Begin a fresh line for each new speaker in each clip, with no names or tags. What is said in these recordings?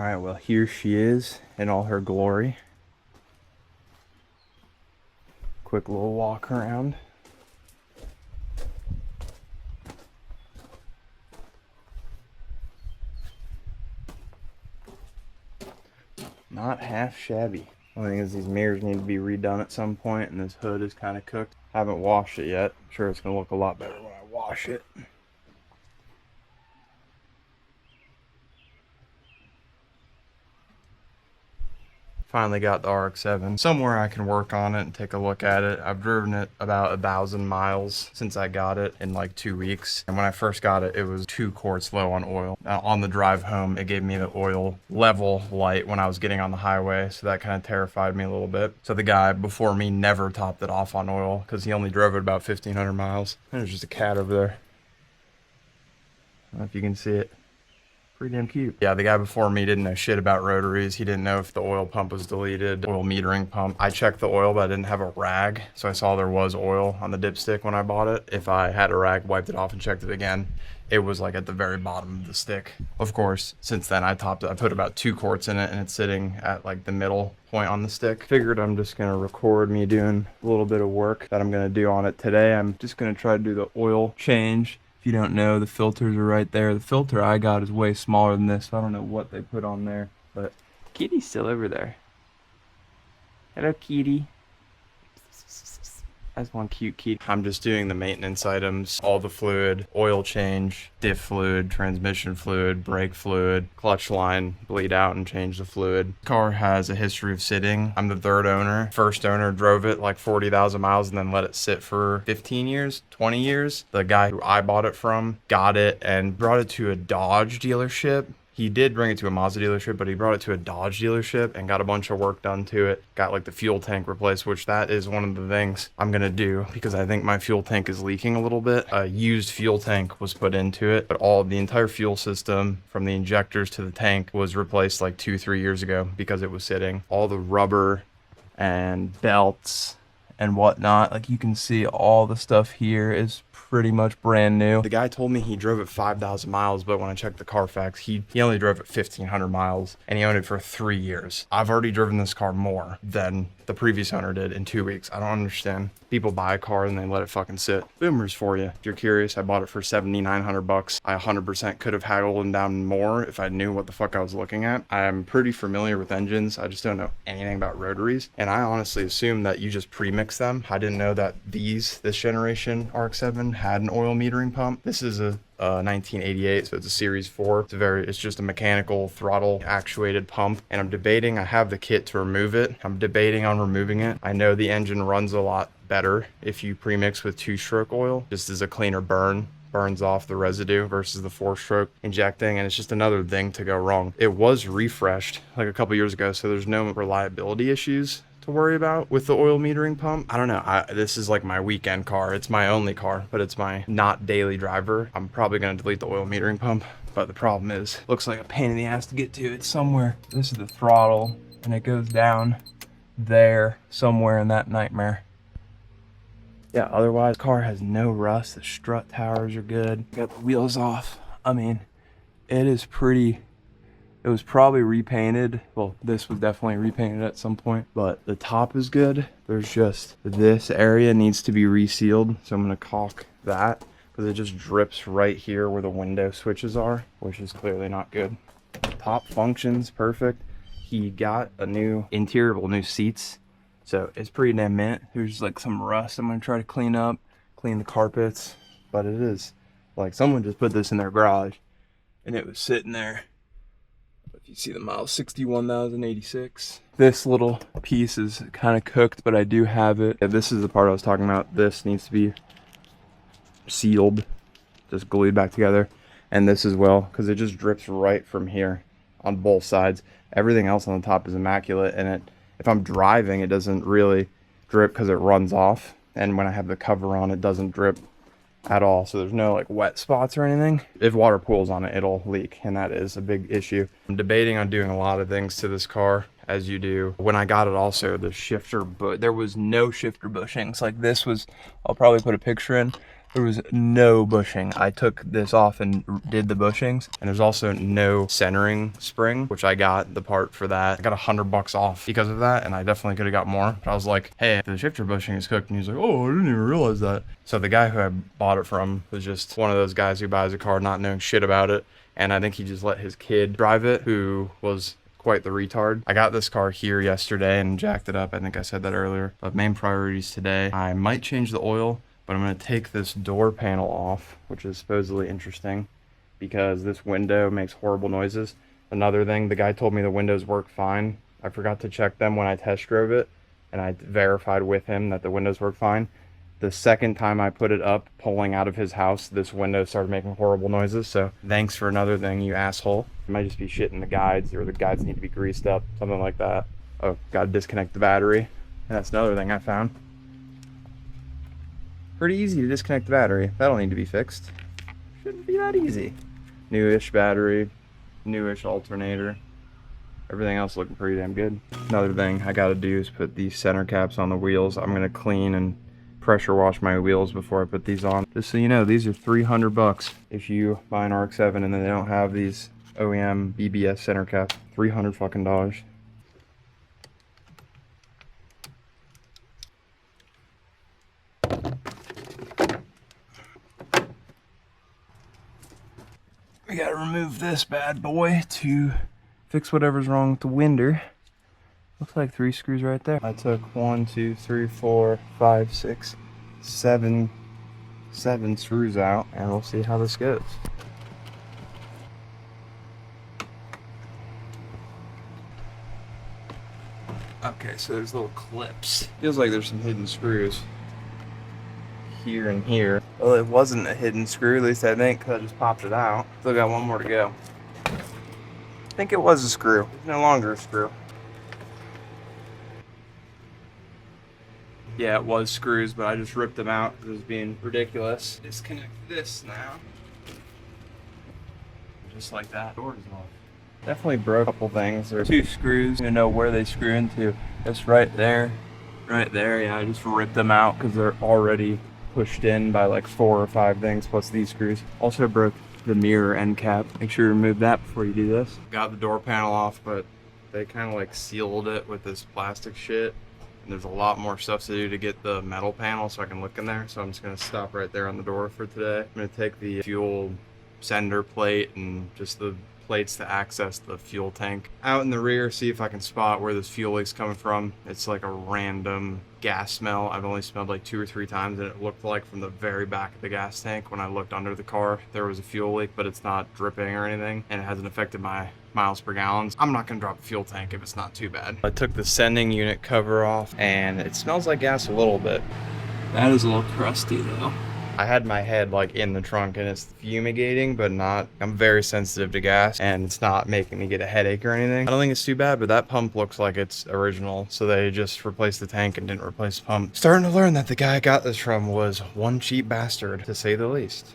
All right, well, here she is in all her glory. Quick little walk around. Not half shabby. Only thing is these mirrors need to be redone at some point, and this hood is kind of cooked. Haven't washed it yet. I'm sure it's gonna look a lot better when I wash it. Finally got the RX-7. Somewhere I can work on it and take a look at it. I've driven it about 1,000 miles since I got it in like 2 weeks. And when I first got it, it was 2 quarts low on oil. On the drive home, it gave me the oil level light when I was getting on the highway. So that kind of terrified me a little bit. So the guy before me never topped it off on oil because he only drove it about 1,500 miles. There's just a cat over there. I don't know if you can see it. Pretty damn cute. Yeah, the guy before me didn't know shit about rotaries. He didn't know if the oil pump was deleted, oil metering pump. I checked the oil, but I didn't have a rag. So I saw there was oil on the dipstick when I bought it. If I had a rag, wiped it off and checked it again, it was like at the very bottom of the stick. Of course, since then I topped it. I put about 2 quarts in it and it's sitting at like the middle point on the stick. Figured I'm just gonna record me doing a little bit of work that I'm gonna do on it today. I'm just gonna try to do the oil change. If you don't know, the filters are right there. The filter I got is way smaller than this, so I don't know what they put on there. But Kitty's still over there. Hello, Kitty. That's one cute kitty. I'm just doing the maintenance items, all the fluid, oil change, diff fluid, transmission fluid, brake fluid, clutch line, bleed out and change the fluid. Car has a history of sitting. I'm the 3rd owner. First owner drove it like 40,000 miles and then let it sit for 15 years, 20 years. The guy who I bought it from got it and brought it to a Dodge dealership. He did bring it to a Mazda dealership, but he brought it to a Dodge dealership and got a bunch of work done to it. Got like the fuel tank replaced, which that is one of the things I'm gonna do because I think my fuel tank is leaking a little bit. A used fuel tank was put into it, but the entire fuel system from the injectors to the tank was replaced like 2-3 years ago because it was sitting. All the rubber and belts and whatnot, like you can see all the stuff here is pretty much brand new. The guy told me he drove it 5,000 miles, but when I checked the Carfax, he only drove it 1,500 miles and he owned it for 3 years. I've already driven this car more than the previous owner did in 2 weeks. I don't understand. People buy a car and they let it fucking sit. Boomers for you. If you're curious, I bought it for 7,900 bucks. I 100% could have haggled him down more if I knew what the fuck I was looking at. I'm pretty familiar with engines. I just don't know anything about rotaries. And I honestly assumed that you just pre-mix them. I didn't know that this generation RX-7 had an oil metering pump. This is a 1988, so it's a series 4. It's just a mechanical throttle actuated pump, and I'm debating, I have the kit to remove it. I'm debating on removing it. I know the engine runs a lot better if you premix with 2-stroke oil, just as a cleaner burns off the residue versus the 4-stroke injecting, and it's just another thing to go wrong. It was refreshed like a couple years ago, so there's no reliability issues to worry about with the oil metering pump. I don't know. This is like my weekend car. It's my only car, but it's my not daily driver. I'm probably going to delete the oil metering pump, but the problem is, looks like a pain in the ass to get to. It's somewhere. This is the throttle, and it goes down there somewhere in that nightmare. Yeah, otherwise, the car has no rust. The strut towers are good. Got the wheels off. I mean, it is pretty. It was probably repainted. Well, this was definitely repainted at some point, but the top is good. There's just this area needs to be resealed. So I'm gonna caulk that because it just drips right here where the window switches are, which is clearly not good. Top functions perfect. He got a new interior, new seats. So it's pretty damn mint. There's like some rust I'm gonna try to clean up, clean the carpets, but it is like someone just put this in their garage and it was sitting there. If you see the miles, 61,086. This little piece is kind of cooked, but I do have it. And this is the part I was talking about. This needs to be sealed, just glued back together. And this as well, because it just drips right from here on both sides. Everything else on the top is immaculate, and if I'm driving, it doesn't really drip because it runs off. And when I have the cover on, it doesn't drip at all, so there's no like wet spots or anything. If water pools on it, it'll leak, and that is a big issue. I'm debating on doing a lot of things to this car, as you do. When I got it, also the shifter, but there was no shifter bushings. Like this was, I'll probably put a picture in. There was no bushing. I took this off and did the bushings, and there's also no centering spring, which I got the part for that. I got $100 off because of that, and I definitely could have got more. But I was like, hey, the shifter bushing is cooked, and he's like, oh, I didn't even realize that. So the guy who I bought it from was just one of those guys who buys a car not knowing shit about it, and I think he just let his kid drive it, who was quite the retard. I got this car here yesterday and jacked it up. I think I said that earlier. But main priorities today, I might change the oil, but I'm going to take this door panel off, which is supposedly interesting because this window makes horrible noises. Another thing, the guy told me the windows work fine. I forgot to check them when I test drove it, and I verified with him that the windows work fine. The second time I put it up, pulling out of his house, this window started making horrible noises. So thanks for another thing, you asshole. It might just be shit in the guides, or the guides need to be greased up, something like that. Oh, gotta disconnect the battery. And that's another thing I found. Pretty easy to disconnect the battery. That'll need to be fixed. Shouldn't be that easy. Newish battery, newish alternator. Everything else looking pretty damn good. Another thing I gotta do is put these center caps on the wheels. I'm gonna clean and pressure wash my wheels before I put these on. Just so you know, these are $300 if you buy an RX-7 and then they don't have these OEM BBS center caps. $300 fucking dollars. We gotta remove this bad boy to fix whatever's wrong with the winder. Looks like 3 screws right there. I took 1, 2, 3, 4, 5, 6, 7 screws out, and we'll see how this goes. Okay, so there's little clips. Feels like there's some hidden screws here and here. Well, it wasn't a hidden screw, at least I think, because I just popped it out. Still got one more to go. I think it was a screw. It's no longer a screw. Yeah, it was screws, but I just ripped them out because it was being ridiculous. Disconnect this now. Just like that. Door's off. Definitely broke a couple things. There's 2 screws. You know where they screw into. It's right there. Right there, yeah, I just ripped them out because they're already pushed in by like 4 or 5 things plus these screws. Also broke the mirror end cap. Make sure you remove that before you do this. Got the door panel off, but they kind of like sealed it with this plastic shit. And there's a lot more stuff to do to get the metal panel so I can look in there. So I'm just gonna stop right there on the door for today. I'm gonna take the fuel sender plate and just the plates to access the fuel tank out in the rear, see if I can spot where this fuel leak's coming from. It's like a random gas smell. I've only smelled like 2 or 3 times, and it looked like from the very back of the gas tank when I looked under the car there was a fuel leak, but it's not dripping or anything, and it hasn't affected my miles per gallon. I'm not gonna drop a fuel tank if it's not too bad. I took the sending unit cover off, and it smells like gas a little bit. That is a little crusty though. I had my head like in the trunk and it's fumigating, but not. I'm very sensitive to gas and it's not making me get a headache or anything. I don't think it's too bad, but that pump looks like it's original. So they just replaced the tank and didn't replace the pump. Starting to learn that the guy I got this from was one cheap bastard, to say the least.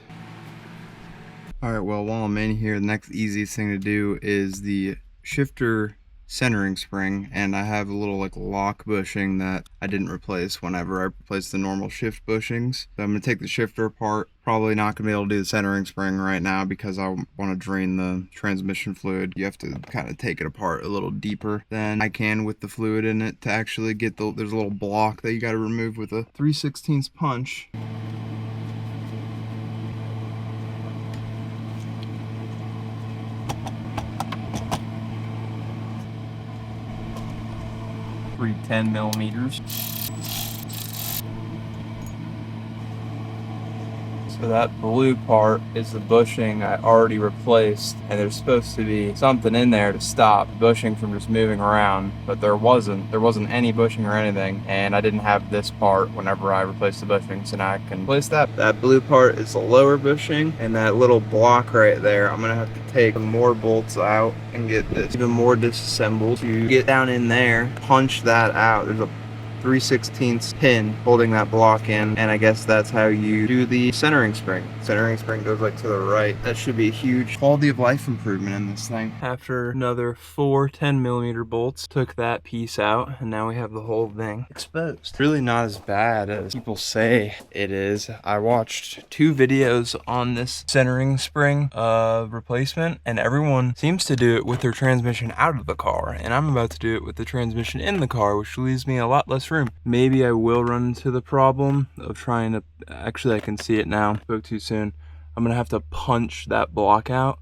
Alright, well, while I'm in here, the next easiest thing to do is the shifter centering spring, and I have a little like lock bushing that I didn't replace whenever I replaced the normal shift bushings. So I'm going to take the shifter apart. Probably not going to be able to do the centering spring right now because I want to drain the transmission fluid. You have to kind of take it apart a little deeper than I can with the fluid in it to actually get there's a little block that you got to remove with a 3/16 punch. Three 10 millimeters. So that blue part is the bushing I already replaced, and there's supposed to be something in there to stop the bushing from just moving around, but there wasn't any bushing or anything, and I didn't have this part whenever I replaced the bushing, so now I can replace that. That blue part is the lower bushing, and that little block right there, I'm gonna have to take some more bolts out and get this even more disassembled to get down in there, punch that out. There's a 3/16 pin holding that block in, and I guess that's how you do the centering spring. Centering spring goes like to the right. That should be a huge quality of life improvement in this thing. After another 4 10mm bolts, took that piece out, and now we have the whole thing exposed. Really not as bad as people say it is. I watched 2 videos on this centering spring replacement, and everyone seems to do it with their transmission out of the car, and I'm about to do it with the transmission in the car, which leaves me a lot less room. Maybe I will run into the problem of trying to, actually I can see it now, spoke too soon. I'm gonna have to punch that block out,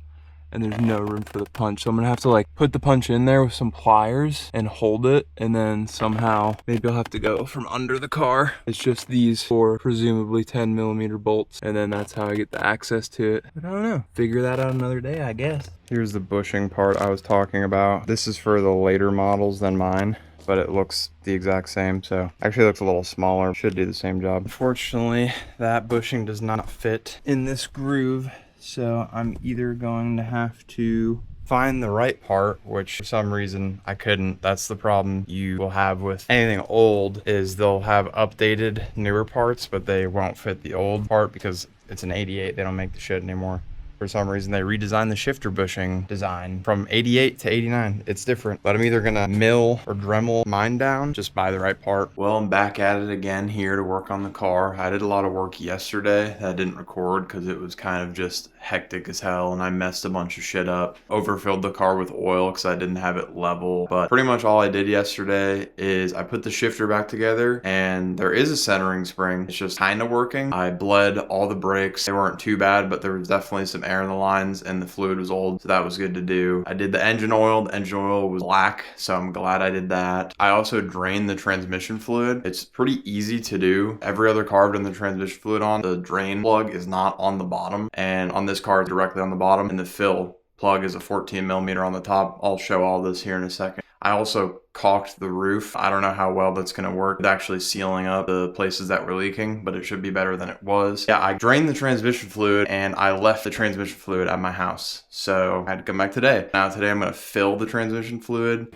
and there's no room for the punch. So I'm gonna have to like put the punch in there with some pliers and hold it, and then somehow maybe I'll have to go from under the car. It's just these 4 presumably 10mm bolts, and then that's how I get the access to it. But I don't know, figure that out another day, I guess. Here's the bushing part I was talking about. This is for the later models than mine, but it looks the exact same, so actually it looks a little smaller. Should do the same job. Unfortunately, that bushing does not fit in this groove, so I'm either going to have to find the right part, which for some reason I couldn't. That's the problem you will have with anything old, is they'll have updated newer parts, but they won't fit the old part because it's an 88. They don't make the shit anymore. For some reason, they redesigned the shifter bushing design from 88 to 89. It's different, but I'm either gonna mill or Dremel mine down, just buy the right part. Well, I'm back at it again here to work on the car. I did a lot of work yesterday that I didn't record because it was kind of just hectic as hell, and I messed a bunch of shit up. Overfilled the car with oil because I didn't have it level, but pretty much all I did yesterday is I put the shifter back together, and there is a centering spring. It's just kind of working. I bled all the brakes. They weren't too bad, but there was definitely some air in the lines, and the fluid was old, so that was good to do. I did the engine oil. The engine oil was black, so I'm glad I did that. I also drained the transmission fluid. It's pretty easy to do. Every other car I've done the transmission fluid on, the drain plug is not on the bottom, and on this car directly on the bottom, and the fill plug is a 14mm on the top. I'll show all this here in a second. I also caulked the roof. I don't know how well that's gonna work with actually sealing up the places that were leaking, but it should be better than it was. Yeah, I drained the transmission fluid, and I left the transmission fluid at my house, so I had to come back today. Now today I'm gonna fill the transmission fluid.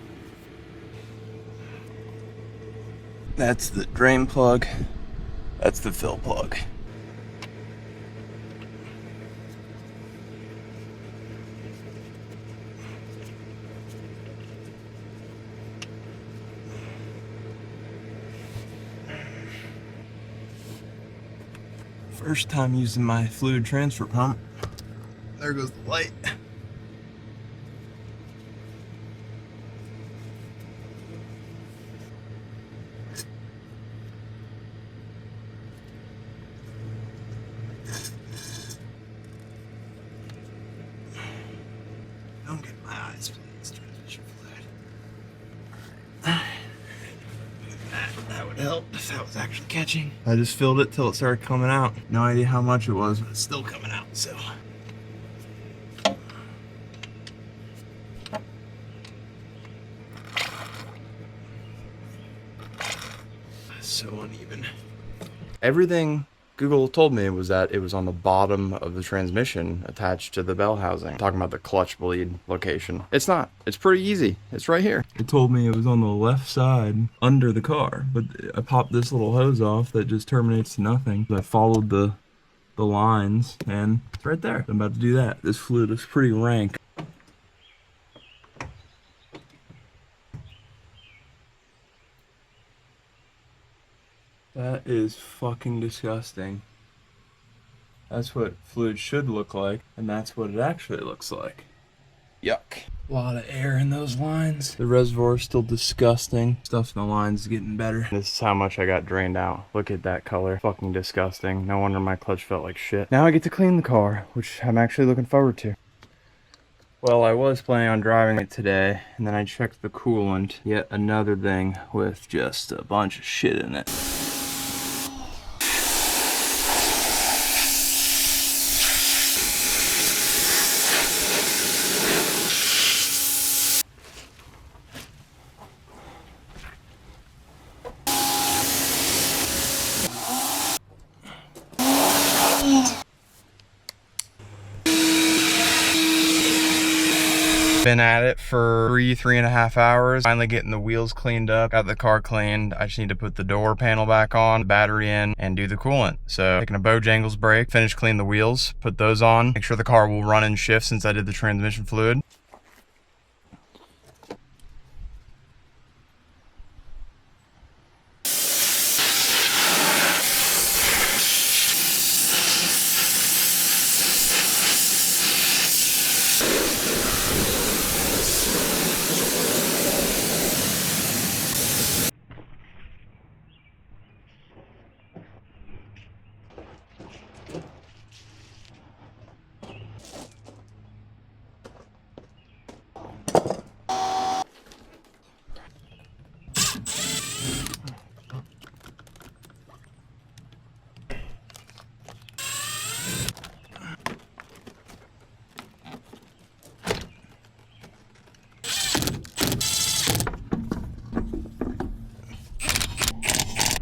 That's the drain plug. That's the fill plug. First time using my fluid transfer pump. There goes the light. Don't get my eyes, please. Transmission fluid. Alright. That would help if that was actually catching. I just filled it till it started coming out. No idea how much it was, but it's still coming out, so. So uneven. Everything Google told me was that it was on the bottom of the transmission attached to the bell housing. I'm talking about the clutch bleed location. It's not. It's pretty easy. It's right here. It told me it was on the left side under the car, but I popped this little hose off that just terminates to nothing. I followed the lines, and it's right there. I'm about to do that. This fluid is pretty rank. That is fucking disgusting. That's what fluid should look like, and that's what it actually looks like. Yuck. A lot of air in those lines. The reservoir is still disgusting. Stuff in the lines is getting better. This is how much I got drained out. Look at that color. Fucking disgusting. No wonder my clutch felt like shit. Now I get to clean the car, which I'm actually looking forward to. Well, I was planning on driving it today, and then I checked the coolant. Yet another thing with just a bunch of shit in it. Been at it for 3.5 hours. Finally getting the wheels cleaned up, got the car cleaned. I just need to put the door panel back on, the battery in, and do the coolant. So taking a Bojangles brake, finish cleaning the wheels, put those on, make sure the car will run in shift since I did the transmission fluid.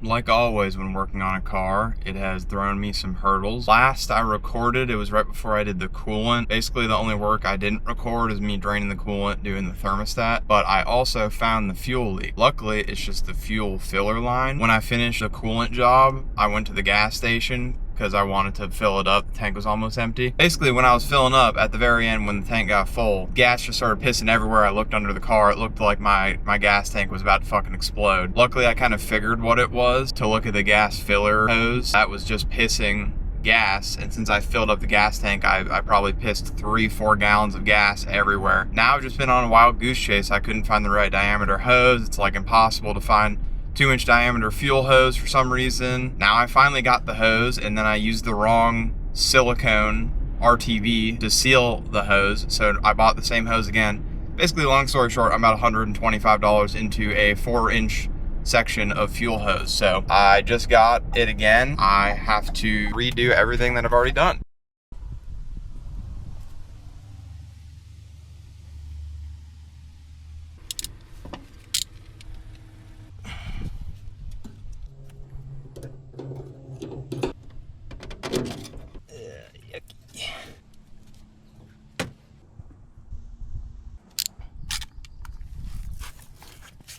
Like always when working on a car, it has thrown me some hurdles. Last I recorded, it was right before I did the coolant. Basically the only work I didn't record is me draining the coolant, doing the thermostat, but I also found the fuel leak. Luckily, it's just the fuel filler line. When I finished the coolant job, I went to the gas station because I wanted to fill it up. The tank was almost empty. Basically, when I was filling up, at the very end when the tank got full, gas just started pissing everywhere. I looked under the car. It looked like my gas tank was about to fucking explode. Luckily, I kind of figured what it was to look at the gas filler hose. That was just pissing gas, and since I filled up the gas tank, I probably pissed 3-4 gallons of gas everywhere. Now I've just been on a wild goose chase. I couldn't find the right diameter hose. It's like impossible to find 2-inch diameter fuel hose for some reason. Now I finally got the hose, and then I used the wrong silicone RTV to seal the hose, so I bought the same hose again. Basically, long story short, I'm about $125 into a 4-inch section of fuel hose. So I just got it again. I have to redo everything that I've already done.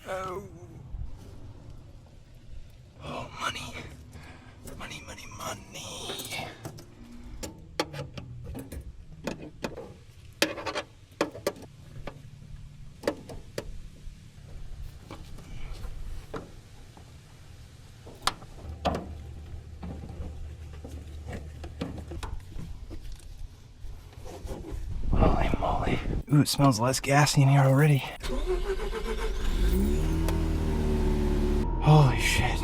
Oh, money. Money, money, money. Holy moly. Ooh, it smells less gassy in here already. Holy shit.